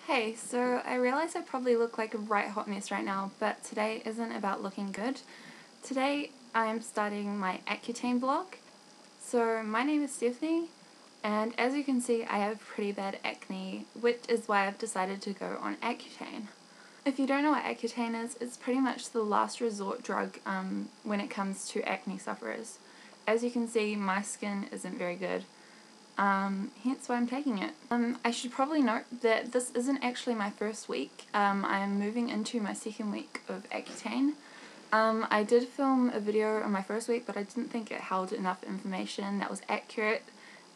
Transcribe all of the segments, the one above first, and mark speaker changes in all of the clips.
Speaker 1: Hey, so I realize I probably look like a right hot mess right now, but today isn't about looking good. Today I am starting my Accutane vlog. So my name is Stephanie, and as you can see I have pretty bad acne, which is why I've decided to go on Accutane. If you don't know what Accutane is, it's pretty much the last resort drug when it comes to acne sufferers. As you can see, my skin isn't very good. Hence why I'm taking it. I should probably note that this isn't actually my first week. I am moving into my second week of Accutane. I did film a video on my first week, but I didn't think it held enough information that was accurate,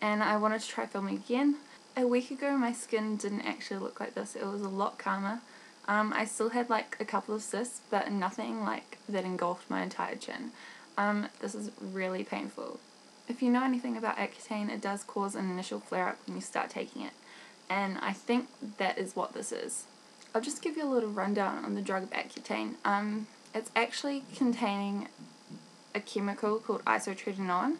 Speaker 1: and I wanted to try filming again. A week ago my skin didn't actually look like this. It was a lot calmer. I still had like a couple of cysts, but nothing like that engulfed my entire chin. This is really painful. If you know anything about Accutane, it does cause an initial flare-up when you start taking it, and I think that is what this is. I'll just give you a little rundown on the drug of Accutane. It's actually containing a chemical called Isotretinoin,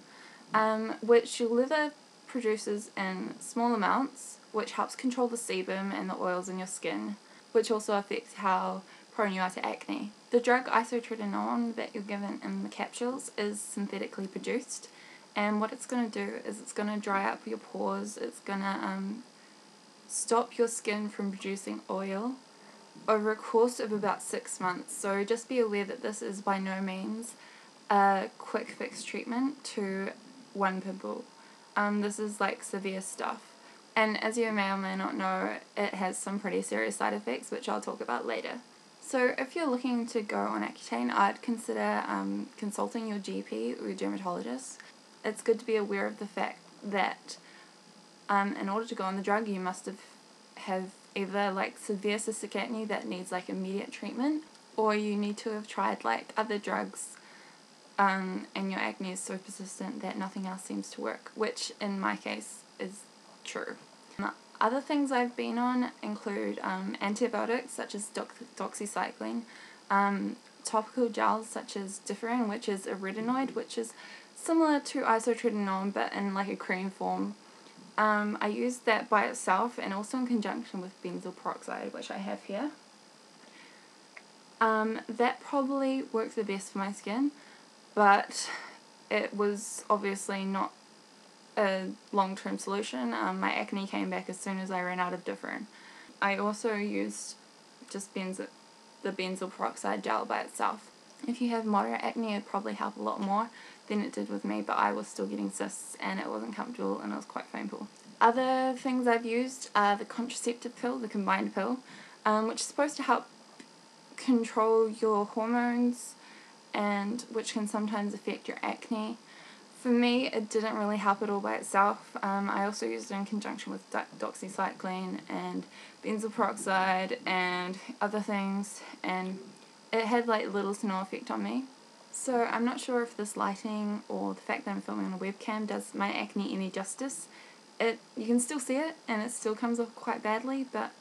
Speaker 1: which your liver produces in small amounts, which helps control the sebum and the oils in your skin, which also affects how prone you are to acne. The drug Isotretinoin that you're given in the capsules is synthetically produced, and what it's going to do is it's going to dry up your pores, it's going to stop your skin from producing oil over a course of about 6 months. So just be aware that this is by no means a quick fix treatment to one pimple. This is like severe stuff. And as you may or may not know, it has some pretty serious side effects, which I'll talk about later. So if you're looking to go on Accutane, I'd consider consulting your GP or your dermatologist. It's good to be aware of the fact that in order to go on the drug, you must have either like severe cystic acne that needs like immediate treatment, or you need to have tried like other drugs and your acne is so persistent that nothing else seems to work, which in my case is true. Other things I've been on include antibiotics such as doxycycline, topical gels such as differin, which is a retinoid, which is similar to isotretinoin but in like a cream form. I use that by itself and also in conjunction with benzoyl peroxide, which I have here. That probably works the best for my skin, but it was obviously not a long-term solution. My acne came back as soon as I ran out of differin. I also used just the benzoyl peroxide gel by itself. If you have moderate acne, it'd probably help a lot more than it did with me, but I was still getting cysts and it wasn't comfortable and it was quite painful. Other things I've used are the contraceptive pill, the combined pill, which is supposed to help control your hormones and which can sometimes affect your acne. For me, it didn't really help at all by itself. I also used it in conjunction with doxycycline and benzoyl peroxide and other things, and it had like little to no effect on me. So I'm not sure if this lighting or the fact that I'm filming on a webcam does my acne any justice. You can still see it and it still comes off quite badly, but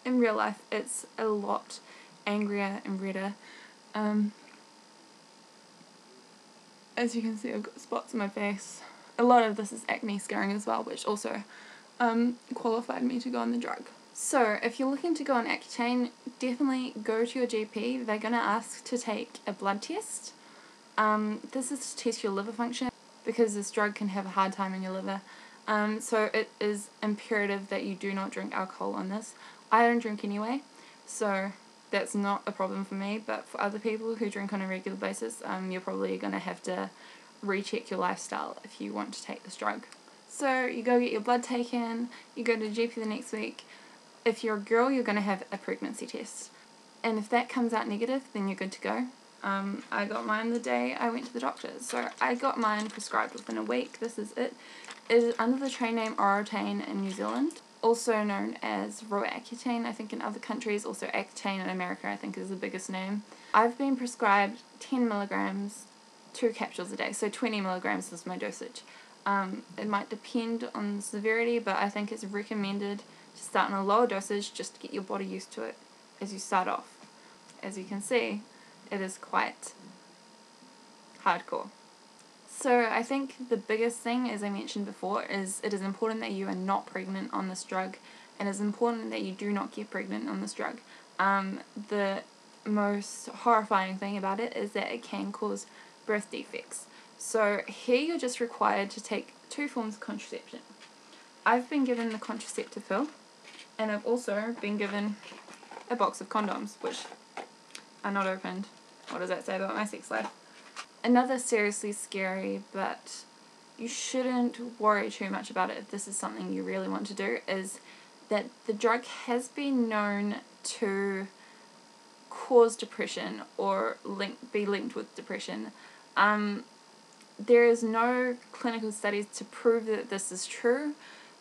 Speaker 1: in real life it's a lot angrier and redder. As you can see, I've got spots on my face. A lot of this is acne scarring as well, which also qualified me to go on the drug. So if you're looking to go on Accutane, definitely go to your GP. They're going to ask to take a blood test. This is to test your liver function, because this drug can have a hard time in your liver. So it is imperative that you do not drink alcohol on this. I don't drink anyway, so that's not a problem for me, but for other people who drink on a regular basis, you're probably going to have to recheck your lifestyle if you want to take this drug. So you go get your blood taken, you go to the GP the next week. If you're a girl, you're going to have a pregnancy test, and if that comes out negative, then you're good to go. I got mine the day I went to the doctor's, so I got mine prescribed within a week. This is it. It is under the trade name Accutane in New Zealand, also known as raw Accutane, I think in other countries, also Accutane in America I think is the biggest name. I've been prescribed 10 milligrams, 2 capsules a day, so 20 milligrams is my dosage. It might depend on the severity, but I think it's recommended to start on a lower dosage just to get your body used to it as you start off. As you can see, it is quite hardcore. So I think the biggest thing, as I mentioned before, is it is important that you are not pregnant on this drug and it's important that you do not get pregnant on this drug. The most horrifying thing about it is that it can cause birth defects. So here you're just required to take 2 forms of contraception. I've been given the contraceptive pill, and I've also been given a box of condoms, which are not opened. What does that say about my sex life? Another seriously scary, but you shouldn't worry too much about it if this is something you really want to do, is that the drug has been known to cause depression or be linked with depression. There is no clinical studies to prove that this is true,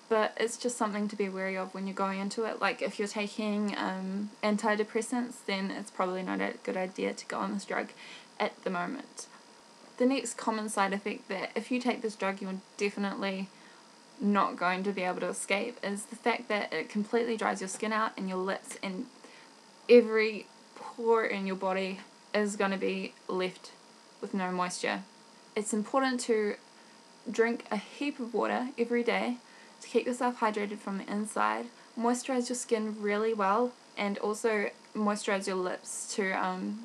Speaker 1: but it's just something to be wary of when you're going into it. Like if you're taking antidepressants, then it's probably not a good idea to go on this drug at the moment. The next common side effect that if you take this drug you're definitely not going to be able to escape is the fact that it completely dries your skin out and your lips, and every pore in your body is going to be left with no moisture. It's important to drink a heap of water every day to keep yourself hydrated from the inside, moisturize your skin really well, and also moisturize your lips to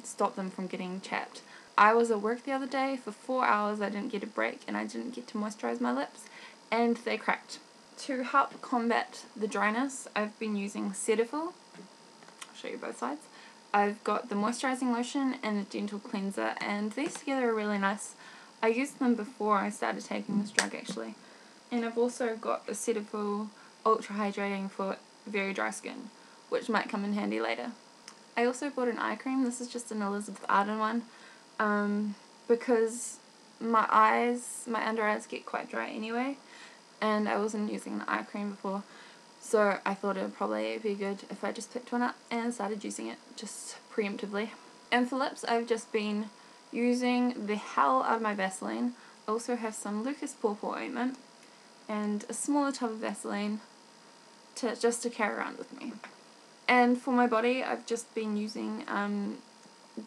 Speaker 1: stop them from getting chapped. I was at work the other day for 4 hours, I didn't get a break, and I didn't get to moisturize my lips, and they cracked. To help combat the dryness, I've been using Cetaphil. I'll show you both sides. I've got the moisturizing lotion and the dental cleanser, and these together are really nice. I used them before I started taking this drug actually. And I've also got a Cetaphil Ultra Hydrating for very dry skin, which might come in handy later. I also bought an eye cream. This is just an Elizabeth Arden one, because my under eyes get quite dry anyway, and I wasn't using the eye cream before, so I thought it would probably be good if I just picked one up and started using it just preemptively. And for lips, I've just been using the hell out of my Vaseline. I also have some Lucas Pawpaw ointment and a smaller tub of Vaseline just to carry around with me. And for my body, I've just been using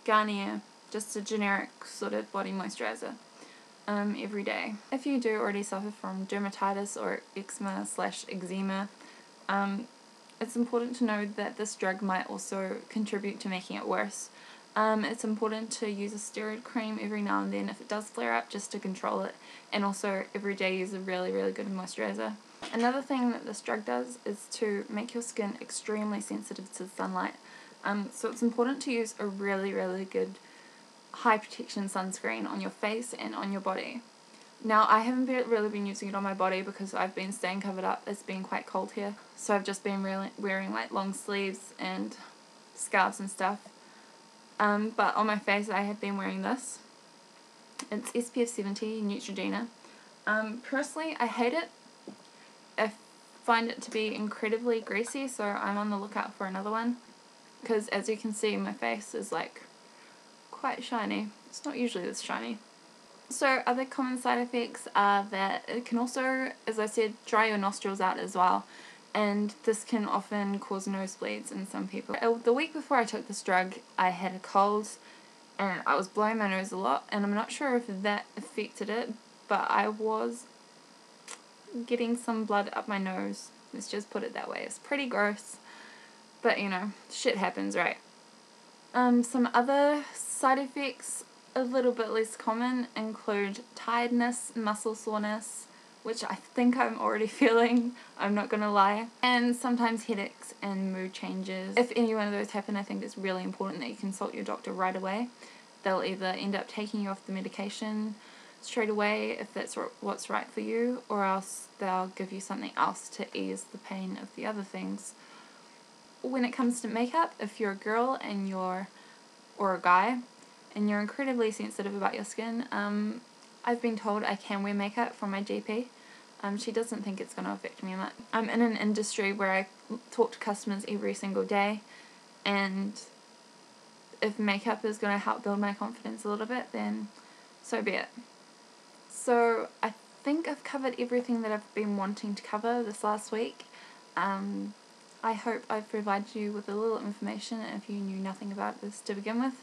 Speaker 1: Garnier, just a generic sort of body moisturizer, every day. If you do already suffer from dermatitis or eczema/eczema, it's important to know that this drug might also contribute to making it worse. It's important to use a steroid cream every now and then if it does flare up, just to control it, and also every day use a really, really good moisturizer. Another thing that this drug does is to make your skin extremely sensitive to sunlight. So it's important to use a really, really good high protection sunscreen on your face and on your body. Now, I haven't really been using it on my body because I've been staying covered up. It's been quite cold here, so I've just been wearing like long sleeves and scarves and stuff. But on my face I have been wearing this. It's SPF 70 Neutrogena. Personally, I hate it. I find it to be incredibly greasy, so I'm on the lookout for another one, because as you can see, my face is like quite shiny. It's not usually this shiny. So other common side effects are that it can also, as I said, dry your nostrils out as well, and this can often cause nosebleeds in some people. The week before I took this drug, I had a cold and I was blowing my nose a lot, and I'm not sure if that affected it, but I was getting some blood up my nose. Let's just put it that way. It's pretty gross, but you know, shit happens, right? Some other side effects, a little bit less common, include tiredness, muscle soreness, which I think I'm already feeling, I'm not gonna lie, and sometimes headaches and mood changes. If any one of those happen, I think it's really important that you consult your doctor right away. They'll either end up taking you off the medication straight away if that's what's right for you, or else they'll give you something else to ease the pain of the other things. When it comes to makeup, if you're a girl and or a guy and you're incredibly sensitive about your skin, I've been told I can wear makeup from my GP. She doesn't think it's going to affect me much. I'm in an industry where I talk to customers every single day, and if makeup is going to help build my confidence a little bit, then so be it. So I think I've covered everything that I've been wanting to cover this last week. I hope I've provided you with a little information if you knew nothing about this to begin with.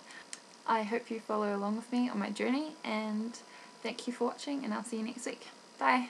Speaker 1: I hope you follow along with me on my journey, and thank you for watching, and I'll see you next week. Bye!